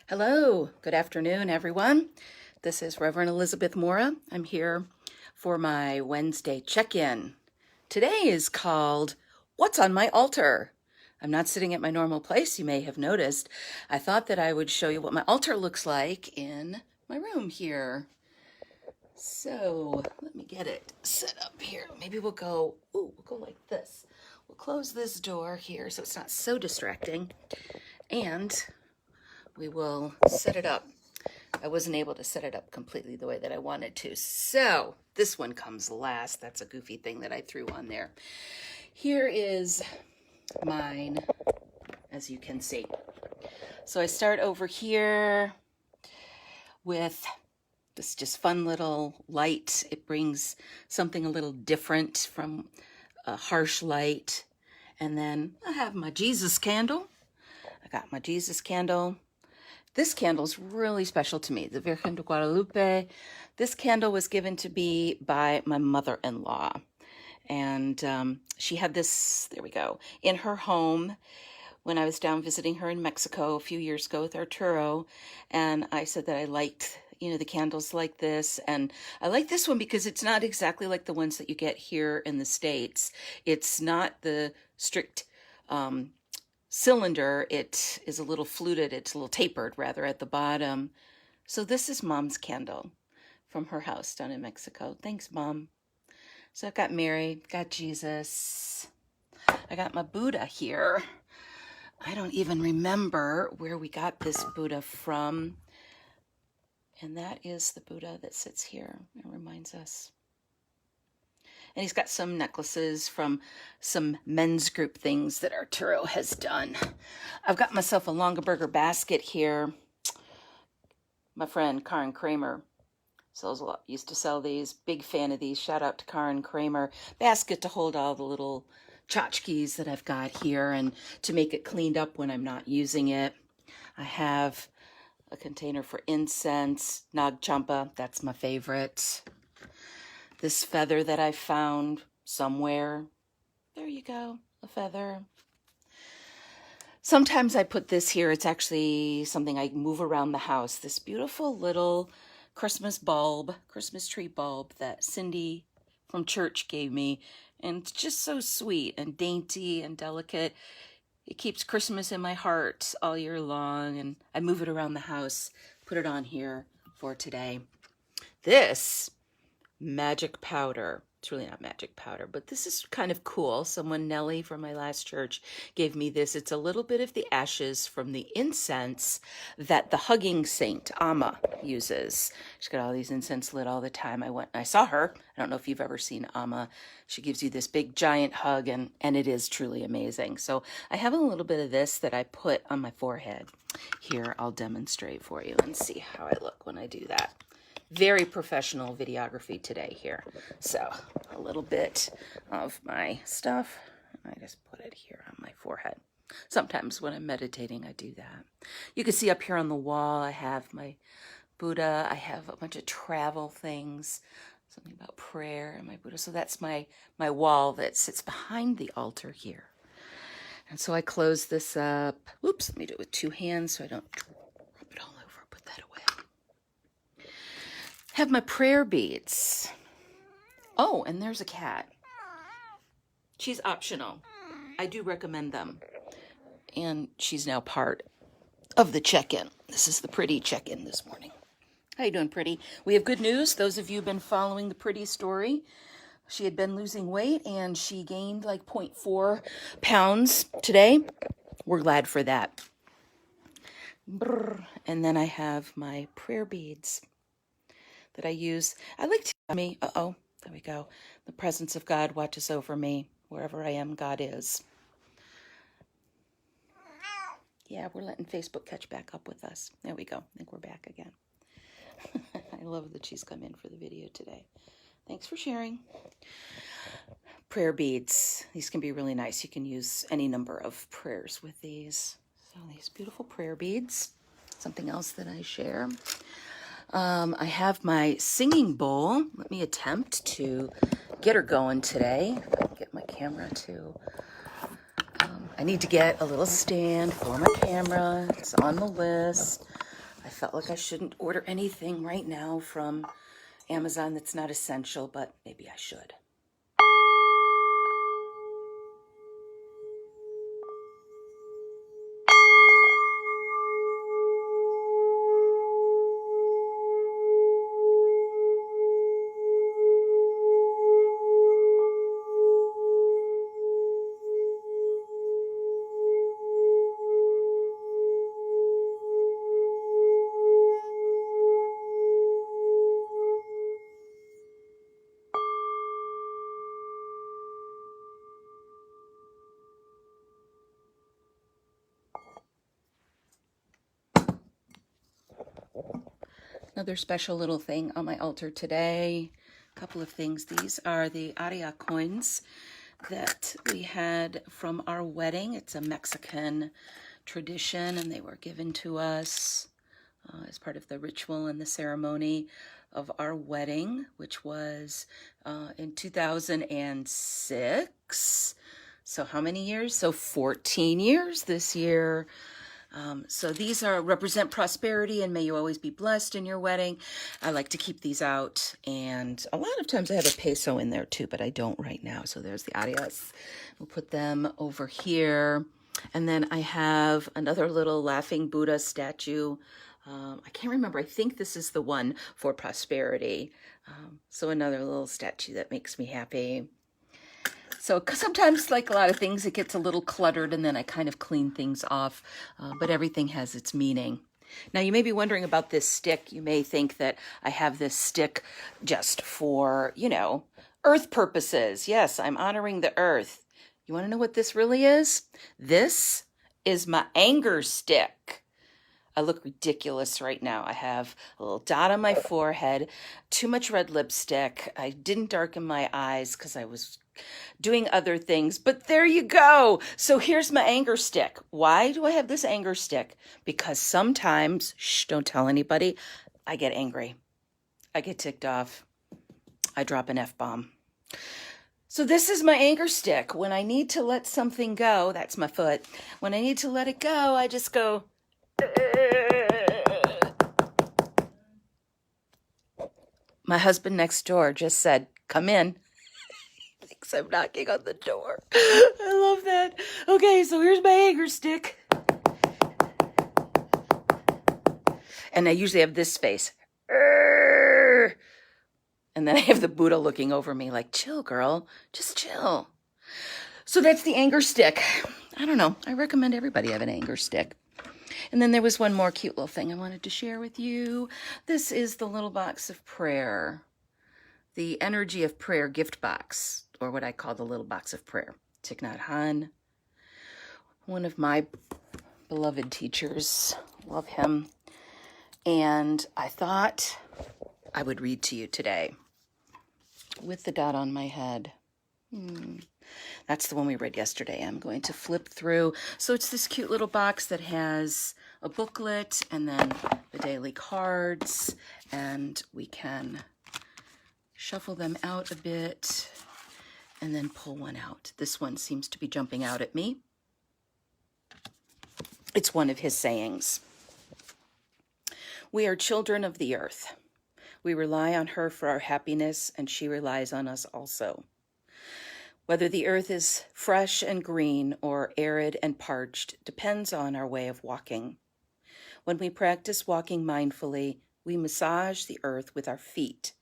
Hello, good afternoon, everyone. This is Reverend Elizabeth Mora. I'm here for my Wednesday check-in. Today is called What's on My Altar? I'm not sitting at my normal place, you may have noticed. I thought that I would show you what my altar looks like in my room here. So let me get it set up here. Maybe we'll go like this. We'll close this door here so it's not so distracting. And we will set it up. I wasn't able to set it up completely the way that I wanted to. So this one comes last. That's a goofy thing that I threw on there. Here is mine, as you can see. So I start over here with this just fun little light. It brings something a little different from a harsh light. And then I have my Jesus candle. I got my Jesus candle. This candle's really special to me, the Virgen de Guadalupe. This candle was given to me by my mother-in-law. And she had this, there we go, in her home when I was down visiting her in Mexico a few years ago with Arturo. And I said that I liked, the candles like this. And I like this one because it's not exactly like the ones that you get here in the States. It's not the strict cylinder. It is a little fluted, it's a little tapered rather at the bottom. So this is Mom's candle from her house down in Mexico. Thanks, Mom. So I got Mary, got Jesus. I got my Buddha here. I don't even remember where we got this Buddha from. And that is the Buddha that sits here. It reminds us. And he's got some necklaces from some men's group things that Arturo has done. I've got myself a Longaberger basket here. My friend Karen Kramer sells a lot, used to sell these. Big fan of these. Shout out to Karen Kramer. Basket to hold all the little tchotchkes that I've got here and to make it cleaned up when I'm not using it. I have a container for incense, Nag Champa. That's my favorite. This feather that I found somewhere. There you go, a feather. Sometimes I put this here. It's actually something I move around the house. This beautiful little Christmas tree bulb that Cindy from church gave me. And it's just so sweet and dainty and delicate. It keeps Christmas in my heart all year long. And I move it around the house, put it on here for today. This magic powder. It's really not magic powder, but this is kind of cool. Someone, Nellie from my last church, gave me this. It's a little bit of the ashes from the incense that the hugging saint, Amma, uses. She's got all these incense lit all the time. I went and I saw her. I don't know if you've ever seen Amma. She gives you this big giant hug, and it is truly amazing. So I have a little bit of this that I put on my forehead. Here, I'll demonstrate for you and see how I look when I do that. Very professional videography today here. So a little bit of my stuff. I just put it here on my forehead. Sometimes when I'm meditating, I do that. You can see up here on the wall, I have my Buddha. I have a bunch of travel things, something about prayer and my Buddha. So that's my wall that sits behind the altar here. And so I close this up. Oops, let me do it with two hands so I don't drop it all over. Put that away. Have my prayer beads. Oh, and there's a cat. She's optional. I do recommend them. And she's now part of the check-in. This is the Pretty check-in this morning. How you doing, Pretty? We have good news. Those of you who've been following the Pretty story, she had been losing weight and she gained like 0.4 pounds today. We're glad for that. And then I have my prayer beads that I use. I like to tell me, there we go. The presence of God watches over me. Wherever I am, God is. Yeah, we're letting Facebook catch back up with us. There we go. I think we're back again. I love that she's come in for the video today. Thanks for sharing. Prayer beads. These can be really nice. You can use any number of prayers with these. So these beautiful prayer beads. Something else that I share. I have my singing bowl. Let me attempt to get her going today. If I can get my camera to... I need to get a little stand for my camera. It's on the list. felt like I shouldn't order anything right now from Amazon that's not essential, but maybe I should. Another special little thing on my altar today. A couple of things. These are the Aria coins that we had from our wedding. It's a Mexican tradition, and they were given to us as part of the ritual and the ceremony of our wedding, which was in 2006. So how many years? So 14 years this year. So these represent prosperity, and may you always be blessed in your wedding. I like to keep these out, and a lot of times I have a peso in there too, but I don't right now. So there's the Arias. We'll put them over here. And then I have another little laughing Buddha statue. I can't remember. I think this is the one for prosperity. So another little statue that makes me happy. So sometimes, like a lot of things, it gets a little cluttered, and then I kind of clean things off, but everything has its meaning. Now, you may be wondering about this stick. You may think that I have this stick just for, earth purposes. Yes, I'm honoring the earth. You want to know what this really is? This is my anger stick. I look ridiculous right now. I have a little dot on my forehead, too much red lipstick. I didn't darken my eyes because I was doing other things, but there you go. So here's my anger stick. Why do I have this anger stick? Because sometimes, don't tell anybody, I get angry. I get ticked off. I drop an F-bomb. So this is my anger stick. When I need to let something go, that's my foot. When I need to let it go, I just go, My husband next door just said, come in. Thinks I'm knocking on the door. I love that. Okay, so here's my anger stick. And I usually have this face. And then I have the Buddha looking over me like, chill, girl. Just chill. So that's the anger stick. I don't know. I recommend everybody have an anger stick. And then there was one more cute little thing I wanted to share with you. This is the little box of prayer. The Energy of Prayer gift box, or what I call the little box of prayer. Thich Nhat Hanh, one of my beloved teachers. Love him. And I thought I would read to you today with the dot on my head. That's the one we read yesterday. I'm going to flip through. So it's this cute little box that has a booklet and then the daily cards, and we can shuffle them out a bit and then pull one out. This one seems to be jumping out at me. It's one of his sayings. We are children of the earth. We rely on her for our happiness, and she relies on us also. Whether the earth is fresh and green or arid and parched depends on our way of walking. When we practice walking mindfully, we massage the earth with our feet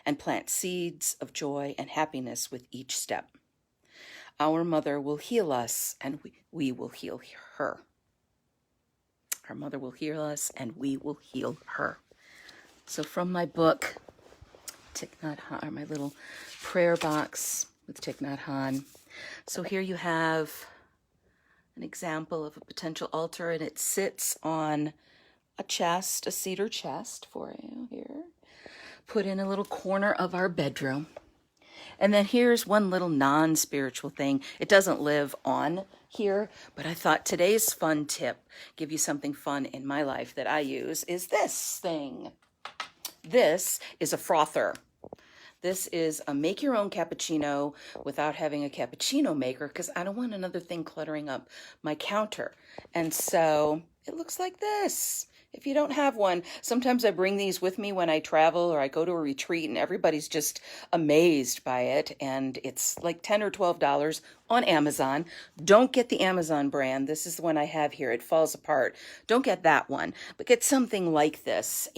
and plant seeds of joy and happiness with each step. Our mother will heal us, and we will heal her. Our mother will heal us, and we will heal her. So from my book, Thich Nhat Hanh, or my little prayer box with Thich Nhat Hanh. So here you have an example of a potential altar, and it sits on a chest, a cedar chest for you here, put in a little corner of our bedroom. And then here's one little non-spiritual thing. It doesn't live on here, but I thought today's fun tip, give you something fun in my life that I use, is this thing. This is a frother. This is a make your own cappuccino without having a cappuccino maker, because I don't want another thing cluttering up my counter. And so it looks like this. if you don't have one. Sometimes I bring these with me when I travel or I go to a retreat and everybody's just amazed by it. And it's like $10 or $12 on Amazon. Don't get the Amazon brand. This is the one I have here. It falls apart. Don't get that one, but get something like this.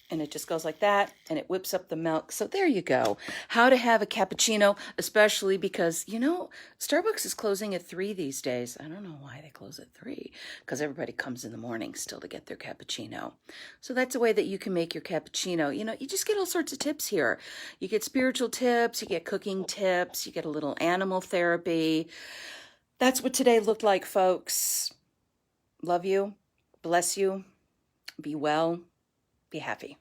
And it just goes like that, and it whips up the milk. So there you go. How to have a cappuccino, especially because, Starbucks is closing at 3 these days. I don't know why they close at 3, because everybody comes in the morning still to get their cappuccino. So that's a way that you can make your cappuccino. You just get all sorts of tips here. You get spiritual tips, you get cooking tips, you get a little animal therapy. That's what today looked like, folks. Love you. Bless you. Be well. Be happy.